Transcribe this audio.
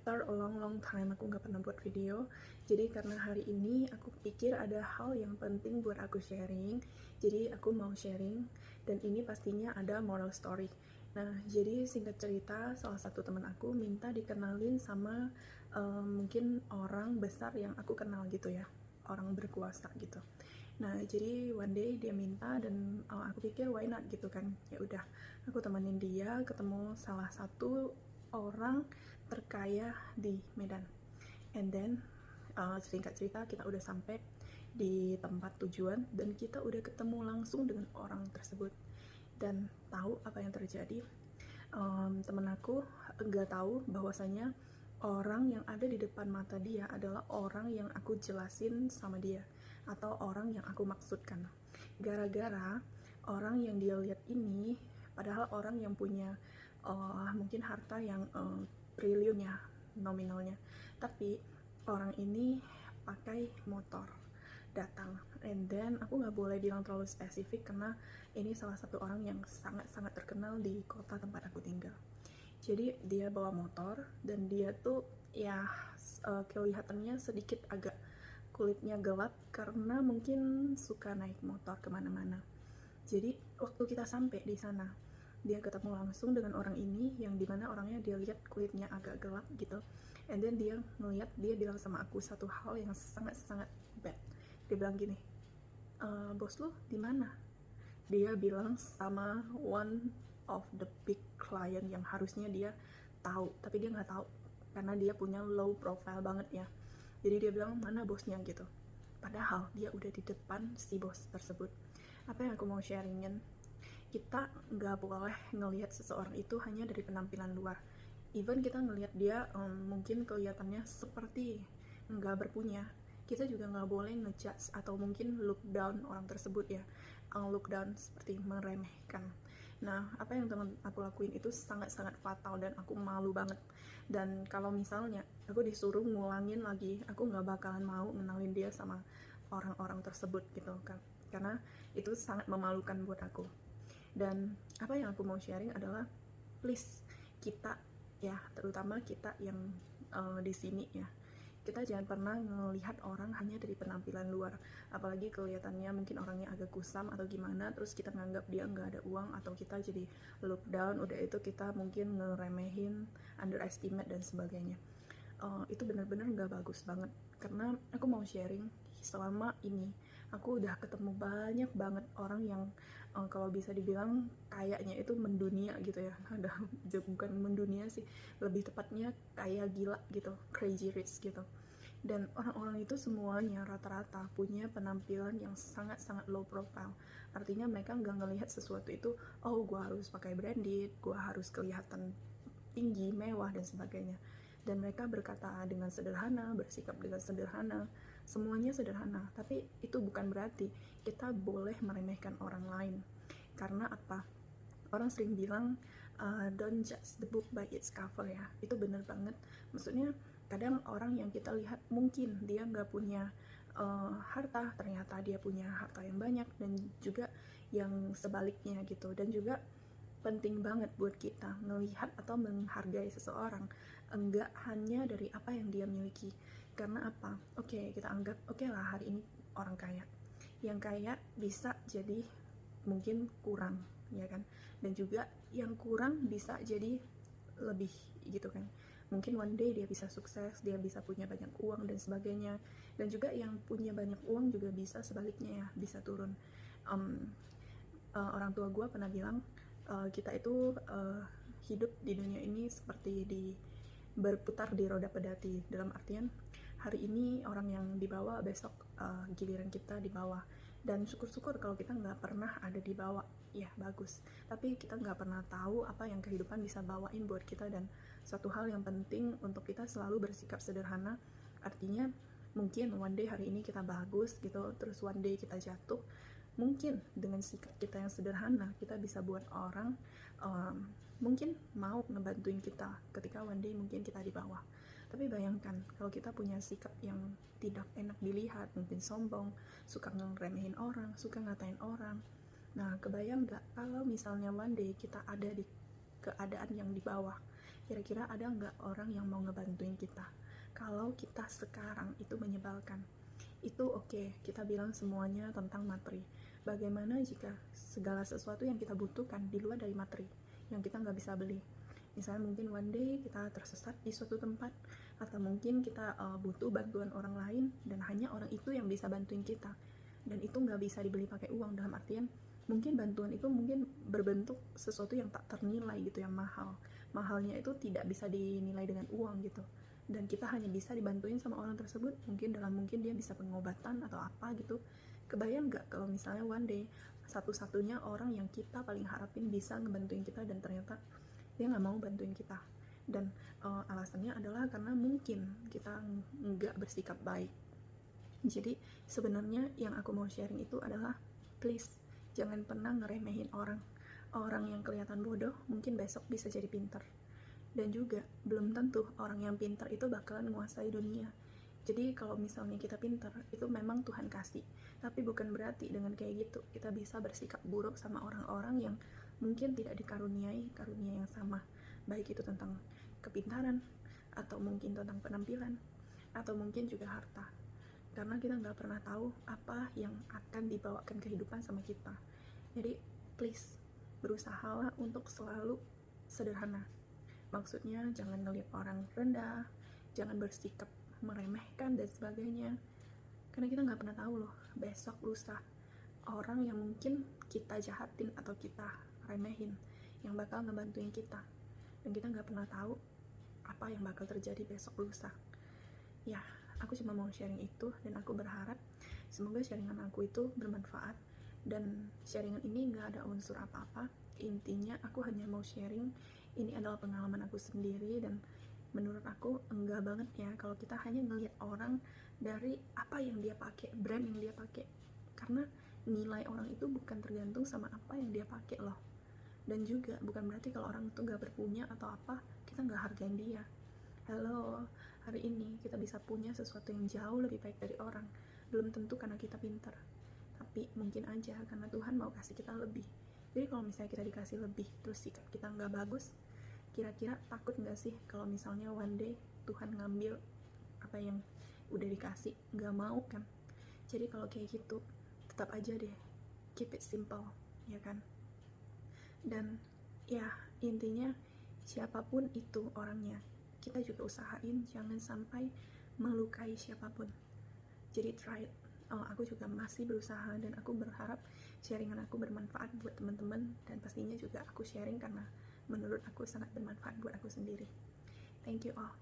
After a long time aku nggak pernah buat video. Jadi karena hari ini aku pikir ada hal yang penting buat aku sharing. Jadi aku mau sharing dan ini pastinya ada moral story. Nah, jadi singkat cerita, salah satu teman aku minta dikenalin sama mungkin orang besar yang aku kenal gitu ya, orang berkuasa gitu. Nah, jadi one day dia minta dan aku pikir why not gitu kan. Ya udah, aku temenin dia ketemu salah satu orang terkaya di Medan. And then singkat cerita kita udah sampai di tempat tujuan dan kita udah ketemu langsung dengan orang tersebut. Dan tahu apa yang terjadi? Temen aku nggak tahu bahwasanya orang yang ada di depan mata dia adalah orang yang aku jelasin sama dia, atau orang yang aku maksudkan. Gara-gara orang yang dia lihat ini padahal orang yang punya mungkin harta yang triliun ya nominalnya, tapi orang ini pakai motor datang. And then aku nggak boleh bilang terlalu spesifik karena ini salah satu orang yang sangat-sangat terkenal di kota tempat aku tinggal. Jadi dia bawa motor dan dia tuh ya kelihatannya sedikit agak kulitnya gelap karena mungkin suka naik motor kemana-mana. Jadi waktu kita sampai di sana, dia ketemu langsung dengan orang ini yang dimana orangnya dia lihat kulitnya agak gelap gitu. And then dia ngeliat, dia bilang sama aku satu hal yang sangat-sangat bad. Dia bilang gini, bos lu di mana? Dia bilang sama one of the big client yang harusnya dia tahu, tapi dia nggak tahu karena dia punya low profile banget ya. Jadi dia bilang mana bosnya gitu. Padahal dia udah di depan si bos tersebut. Apa yang aku mau sharingin? Kita nggak boleh ngelihat seseorang itu hanya dari penampilan luar. Even kita ngelihat dia mungkin kelihatannya seperti nggak berpunya, kita juga nggak boleh ngejudge atau mungkin look down orang tersebut ya. Look down seperti meremehkan. Nah, apa yang teman aku lakuin itu sangat-sangat fatal dan aku malu banget. Dan kalau misalnya aku disuruh ngulangin lagi, aku nggak bakalan mau ngenalin dia sama orang-orang tersebut gitu kan. Karena itu sangat memalukan buat aku. Dan apa yang aku mau sharing adalah please, kita ya, terutama kita yang di sini ya, kita jangan pernah melihat orang hanya dari penampilan luar, apalagi kelihatannya mungkin orangnya agak kusam atau gimana, terus kita nganggap dia nggak ada uang atau kita jadi look down, udah itu kita mungkin ngeremehin, underestimate dan sebagainya. Itu benar-benar nggak bagus banget. Karena aku mau sharing, selama ini aku udah ketemu banyak banget orang yang kalau bisa dibilang kayaknya itu mendunia gitu ya. Ada bukan mendunia sih, lebih tepatnya kayak gila gitu, crazy rich gitu. Dan orang-orang itu semuanya rata-rata punya penampilan yang sangat-sangat low profile. Artinya mereka nggak ngelihat sesuatu itu, oh gue harus pakai branded, gue harus kelihatan tinggi, mewah dan sebagainya. Dan mereka berkata dengan sederhana, bersikap dengan sederhana, semuanya sederhana. Tapi itu bukan berarti kita boleh meremehkan orang lain. Karena apa? Orang sering bilang don't judge the book by its cover ya. Itu bener banget. Maksudnya kadang orang yang kita lihat mungkin dia nggak punya harta, ternyata dia punya harta yang banyak, dan juga yang sebaliknya gitu. Dan juga penting banget buat kita melihat atau menghargai seseorang enggak hanya dari apa yang dia miliki. Karena apa? Oke, kita anggap oke lah hari ini orang kaya. Yang kaya bisa jadi mungkin kurang, ya kan? Dan juga yang kurang bisa jadi lebih gitu kan. Mungkin one day dia bisa sukses, dia bisa punya banyak uang dan sebagainya. Dan juga yang punya banyak uang juga bisa sebaliknya ya, bisa turun. Orang tua gue pernah bilang kita itu hidup di dunia ini seperti berputar di roda pedati, dalam artian hari ini orang yang di bawah, besok giliran kita di bawah. Dan syukur-syukur kalau kita nggak pernah ada di bawah, ya bagus. Tapi kita nggak pernah tahu apa yang kehidupan bisa bawain buat kita. Dan satu hal yang penting untuk kita selalu bersikap sederhana. Artinya mungkin one day hari ini kita bagus gitu, terus one day kita jatuh. Mungkin dengan sikap kita yang sederhana, kita bisa buat orang mungkin mau ngebantuin kita ketika one day mungkin kita di bawah. Tapi bayangkan kalau kita punya sikap yang tidak enak dilihat, mungkin sombong, suka ngeremehin orang, suka ngatain orang. Nah, kebayang gak kalau misalnya one day kita ada di keadaan yang di bawah, kira-kira ada nggak orang yang mau ngebantuin kita kalau kita sekarang itu menyebalkan. Itu oke, kita bilang semuanya tentang materi. Bagaimana jika segala sesuatu yang kita butuhkan di luar dari materi, yang kita nggak bisa beli? Misalnya mungkin one day kita tersesat di suatu tempat, atau mungkin kita butuh bantuan orang lain, dan hanya orang itu yang bisa bantuin kita. Dan itu nggak bisa dibeli pakai uang, dalam artian mungkin bantuan itu mungkin berbentuk sesuatu yang tak ternilai gitu, yang mahal. Mahalnya itu tidak bisa dinilai dengan uang gitu, dan kita hanya bisa dibantuin sama orang tersebut, mungkin dia bisa pengobatan atau apa gitu. Kebayang nggak kalau misalnya one day satu-satunya orang yang kita paling harapin bisa ngebantuin kita, dan ternyata dia nggak mau bantuin kita, dan alasannya adalah karena mungkin kita nggak bersikap baik. Jadi sebenarnya yang aku mau sharing itu adalah, please jangan pernah ngeremehin orang yang kelihatan bodoh mungkin besok bisa jadi pintar. Dan juga belum tentu orang yang pintar itu bakalan menguasai dunia. Jadi kalau misalnya kita pintar, itu memang Tuhan kasih, tapi bukan berarti dengan kayak gitu kita bisa bersikap buruk sama orang-orang yang mungkin tidak dikaruniai karunia yang sama, baik itu tentang kepintaran, atau mungkin tentang penampilan, atau mungkin juga harta. Karena kita nggak pernah tahu apa yang akan dibawakan kehidupan sama kita. Jadi please, berusahalah untuk selalu sederhana. Maksudnya jangan ngelihat orang rendah, jangan bersikap meremehkan dan sebagainya. Karena kita nggak pernah tahu loh, besok lusa orang yang mungkin kita jahatin atau kita remehin yang bakal ngebantuin kita. Dan kita nggak pernah tahu apa yang bakal terjadi besok lusa. Ya, aku cuma mau sharing itu, dan aku berharap semoga sharingan aku itu bermanfaat. Dan sharingan ini nggak ada unsur apa-apa. Intinya aku hanya mau sharing, ini adalah pengalaman aku sendiri, dan menurut aku enggak banget ya kalau kita hanya ngelihat orang dari apa yang dia pakai, brand yang dia pakai. Karena nilai orang itu bukan tergantung sama apa yang dia pakai loh. Dan juga bukan berarti kalau orang itu nggak berpunya atau apa, kita nggak hargain dia. Halo, hari ini kita bisa punya sesuatu yang jauh lebih baik dari orang. Belum tentu karena kita pintar, tapi mungkin aja karena Tuhan mau kasih kita lebih. Jadi kalau misalnya kita dikasih lebih, terus sikap kita nggak bagus, kira-kira takut nggak sih kalau misalnya one day Tuhan ngambil apa yang udah dikasih? Nggak mau kan? Jadi kalau kayak gitu, tetap aja deh, keep it simple, ya kan? Dan ya, intinya siapapun itu orangnya, kita juga usahain jangan sampai melukai siapapun. Jadi try it. Aku juga masih berusaha, dan aku berharap sharingan aku bermanfaat buat teman-teman, dan pastinya juga aku sharing karena menurut aku sangat bermanfaat buat aku sendiri. Thank you all.